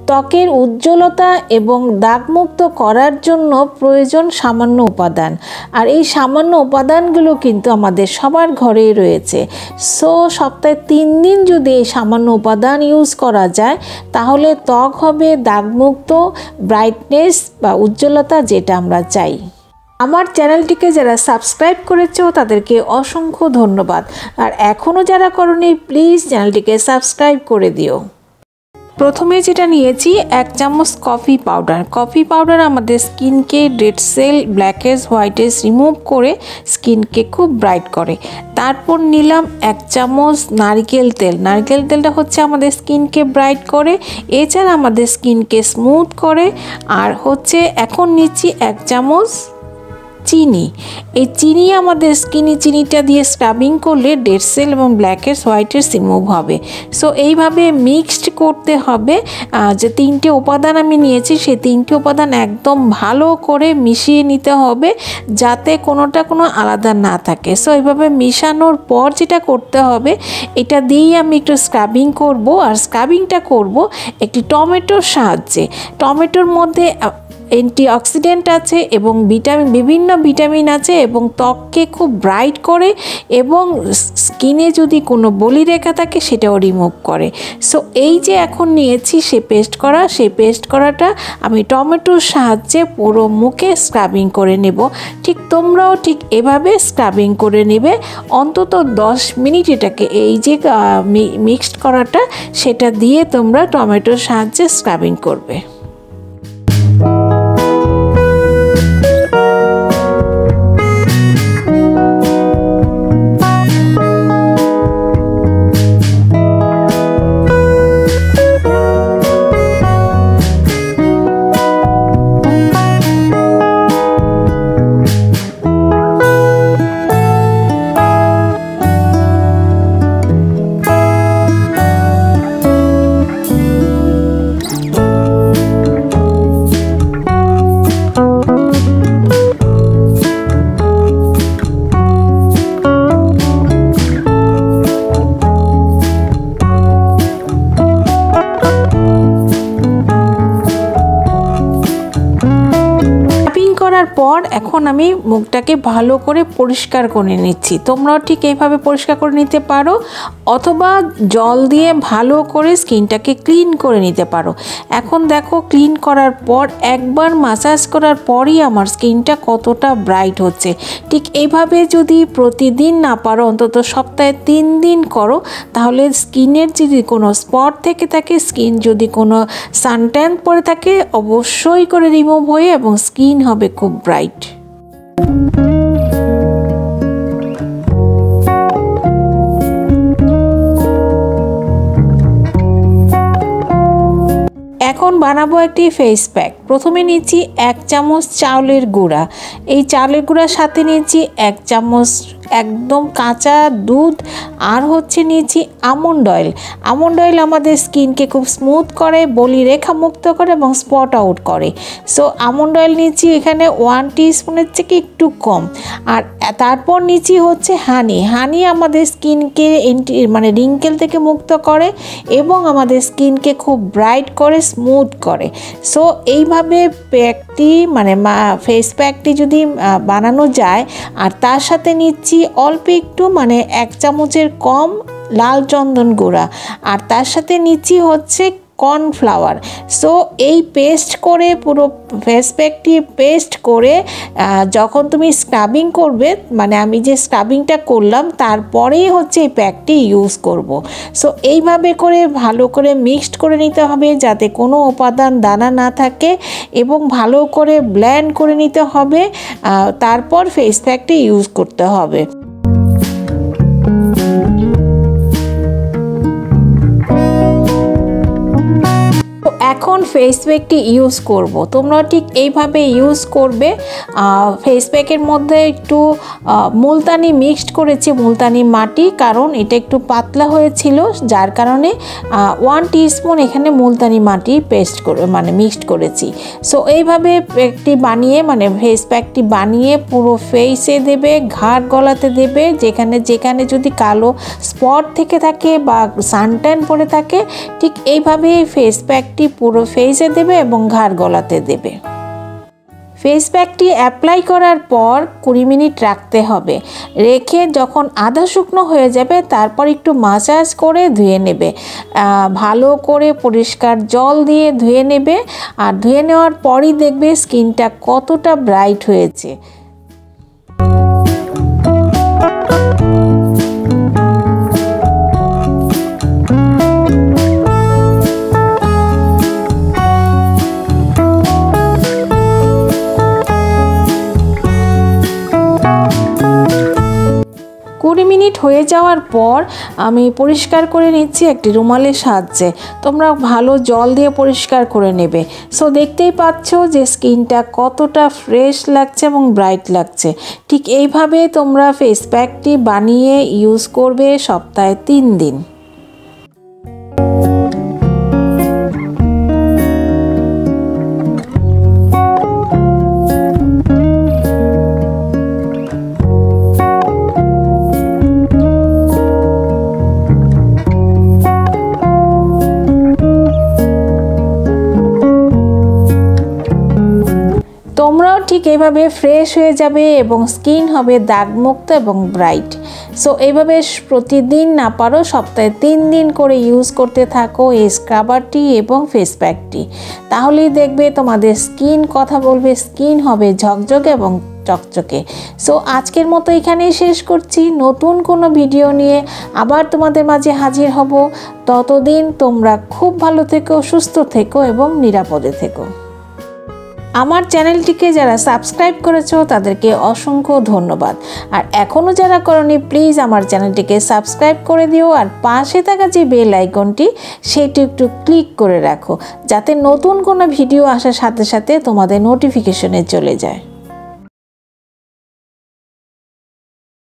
ত্বকের উজ্জ্বলতা এবং দাগমুক্ত করার জন্য প্রয়োজন সামান্য উপাদান, আর এই সামান্য উপাদানগুলো কিন্তু আমাদের সবার ঘরেই রয়েছে। সো সপ্তাহে 3 দিন যদি এই সামান্য উপাদান ইউজ করা যায় তাহলে ত্বক হবে দাগমুক্ত, ব্রাইটনেস বা উজ্জ্বলতা যেটা আমরা চাই। আমার চ্যানেলটিকে যারা সাবস্ক্রাইব করেছো তাদেরকে অসংখ্য ধন্যবাদ, আর এখনও যারা করোনি প্লিজ চ্যানেলটিকে সাবস্ক্রাইব করে দিও। প্রথমে যেটা নিয়েছি 1 চামচ কফি পাউডার আমাদের স্কিনকে dead cell, blackheads, whiteheads remove করে স্কিনকে খুব ব্রাইট করে। তারপর নিলাম 1 চামচ নারকেল তেলটা হচ্ছে আমাদের স্কিনকে ব্রাইট করে, এছাড়া আমাদের স্কিনকে স্মুথ করে। আর হচ্ছে এখন নিচ্ছি 1 চামচ চিনি। এই চিনি আমাদের চিনিটা দিয়ে স্ক্রাবিং করলে ডেড সেল এবং ব্ল্যাকহেডস, হোয়াইটহেডস রিমুভ হবে। সো এইভাবে মিক্সড করতে হবে। যে 3টে উপাদান আমি নিয়েছি সেই 3টে উপাদান একদম ভালো করে মিশিয়ে নিতে হবে যাতে কোনোটা কোনো আলাদা না থাকে। সো এইভাবে মিশানোর পর যেটা করতে হবে, এটা দিয়েই আমি একটু স্ক্রাবিং করব। আর স্ক্রাবিংটা করব একটি টমেটোর সাহায্যে। টমেটোর মধ্যে অ্যান্টিঅক্সিডেন্ট আছে এবং বিভিন্ন ভিটামিন আছে এবং ত্বককে খুব ব্রাইট করে এবং স্কিনে যদি কোনো বলি রেখা থাকে সেটাও রিমুভ করে। সো এই যে এখন নিয়েছি সেই পেস্ট করাটা আমি টমেটোর সাহায্যে পুরো মুখে স্ক্রাবিং করে নেব। ঠিক তোমরাও ঠিক এভাবে স্ক্রাবিং করে নেবে অন্তত 10 মিনিট। এটাকে এই যে মিক্সড করাটা সেটা দিয়ে তোমরা টমেটোর সাহায্যে স্ক্রাবিং করবে। পর এখন আমি মুখটাকে ভালো করে পরিষ্কার করে নিচ্ছি। তোমরাও ঠিক এইভাবে পরিষ্কার করে নিতে পারো অথবা জল দিয়ে ভালো করে স্কিনটাকে ক্লিন করে নিতে পারো। এখন দেখো ক্লিন করার পর একবার মাসাজ করার পরই আমার স্কিনটা কতটা ব্রাইট হচ্ছে। ঠিক এইভাবে যদি প্রতিদিন না পারো অন্তত সপ্তাহে 3 দিন করো তাহলে স্কিনের যদি কোনো স্পট থেকে থাকে, স্কিন যদি কোনো সানট্যান পড়ে থাকে অবশ্যই করে রিমুভ হয়ে এবং স্কিন হবে খুব ব্রাইট। এখন বানাবো একটি ফেস প্যাক। প্রথমে নিচ্ছি 1 চামচ চাউলের গুঁড়া। এই চাউলের গুঁড়ার সাথে নিচ্ছি 1 চামচ একদম কাঁচা দুধ, আর হচ্ছে নিচ্ছি আমন্ড অয়েল। আমন্ড অয়েল আমাদের স্কিনকে খুব স্মুথ করে, বলি রেখা মুক্ত করে এবং স্পট আউট করে। সো আমন্ড অয়েল নিচ্ছি এখানে 1 টিস্পুনের থেকে একটু কম। আর তারপর নিচ্ছি হচ্ছে হানি আমাদের স্কিনকে মানে রিঙ্কেল থেকে মুক্ত করে এবং আমাদের স্কিনকে খুব ব্রাইট করে, স্মুথ করে। সো এইভাবে প্যাকটি মানে ফেস প্যাকটি যদি বানানো যায়, আর তার সাথে নিচ্ছি অল্প একটু মানে 1 চামচের কম লাল চন্দন গুঁড়া, আর তার সাথে নিচ্ছি হচ্ছে কর্নফ্লাওয়ার। সো এই পেস্ট করে পুরো ফেস প্যাকটি পেস্ট করে যখন তুমি স্ক্রাবিং করবে, মানে আমি যে স্ক্রাবিংটা করলাম তারপরেই হচ্ছে এই প্যাকটি ইউজ করব। সো এইভাবে করে ভালো করে মিক্সড করে নিতে হবে যাতে কোনো উপাদান দানা না থাকে এবং ভালো করে ব্লেন্ড করে নিতে হবে। তারপর ফেস প্যাকটি ইউজ করতে হবে। এখন ফেস প্যাকটি ইউজ করব। তোমরা ঠিক এইভাবে ইউজ করবে। ফেস প্যাকের মধ্যে একটু মুলতানি মিক্সড করেছি, মুলতানি মাটি, কারণ এটা একটু পাতলা হয়েছিল যার কারণে 1 টিস্পুন এখানে মুলতানি মাটি পেস্ট করে মানে মিক্সড করেছি। সো এইভাবে প্যাকটি বানিয়ে মানে ফেস প্যাকটি বানিয়ে পুরো ফেসে দেবে, ঘাড় গলাতে দেবে, যেখানে যেখানে যদি কালো স্পট থেকে থাকে বা সানট্যান পড়ে থাকে ঠিক এইভাবে ফেস প্যাকটি পুরো ফেসে দেবে এবং ঘাড় গলাতে দেবে। ফেস প্যাকটি অ্যাপ্লাই করার পর 20 মিনিট রাখতে হবে। রেখে যখন আধা শুকনো হয়ে যাবে তারপর একটু মাসাজ করে ধুয়ে নেবে। ভালো করে পরিষ্কার জল দিয়ে ধুয়ে নেবে। আর ধুয়ে নেওয়ার পরই দেখবে স্কিনটা কতটা ব্রাইট হয়েছে। মিনিট হয়ে যাওয়ার পর আমি পরিষ্কার করে নিচ্ছি একটি রুমালের সাহায্যে। তোমরা ভালো জল দিয়ে পরিষ্কার করে নেবে। সো দেখতেই পাচ্ছ যে স্কিনটা কতটা ফ্রেশ লাগছে এবং ব্রাইট লাগছে। ঠিক এইভাবে তোমরা ফেস প্যাকটি বানিয়ে ইউজ করবে সপ্তাহে 3 দিন। তোমরাও ঠিক এইভাবে ফ্রেশ হয়ে যাবে এবং স্কিন হবে দাগমুক্ত এবং ব্রাইট। সো এইভাবে প্রতিদিন না পারো সপ্তাহে 3 দিন করে ইউজ করতে থাকো এই স্ক্রাবারটি এবং ফেস প্যাকটি। তাহলেই দেখবে তোমাদের স্কিন কথা বলবে, স্কিন হবে ঝকঝকে এবং চকচকে। সো আজকের মতো এখানেই শেষ করছি। নতুন কোনো ভিডিও নিয়ে আবার তোমাদের মাঝে হাজির হব। ততদিন তোমরা খুব ভালো থেকো, সুস্থ থেকো এবং নিরাপদে থেকো। আমার চ্যানেলটিকে যারা সাবস্ক্রাইব করেছো তাদেরকে অসংখ্য ধন্যবাদ। আর এখনও যারা করনি প্লিজ আমার চ্যানেলটিকে সাবস্ক্রাইব করে দিও। আর পাশে থাকা যে বেল আইকনটি সেটি একটু ক্লিক করে রাখো, যাতে নতুন কোনো ভিডিও আসার সাথে সাথে তোমাদের নোটিফিকেশনে চলে যায়।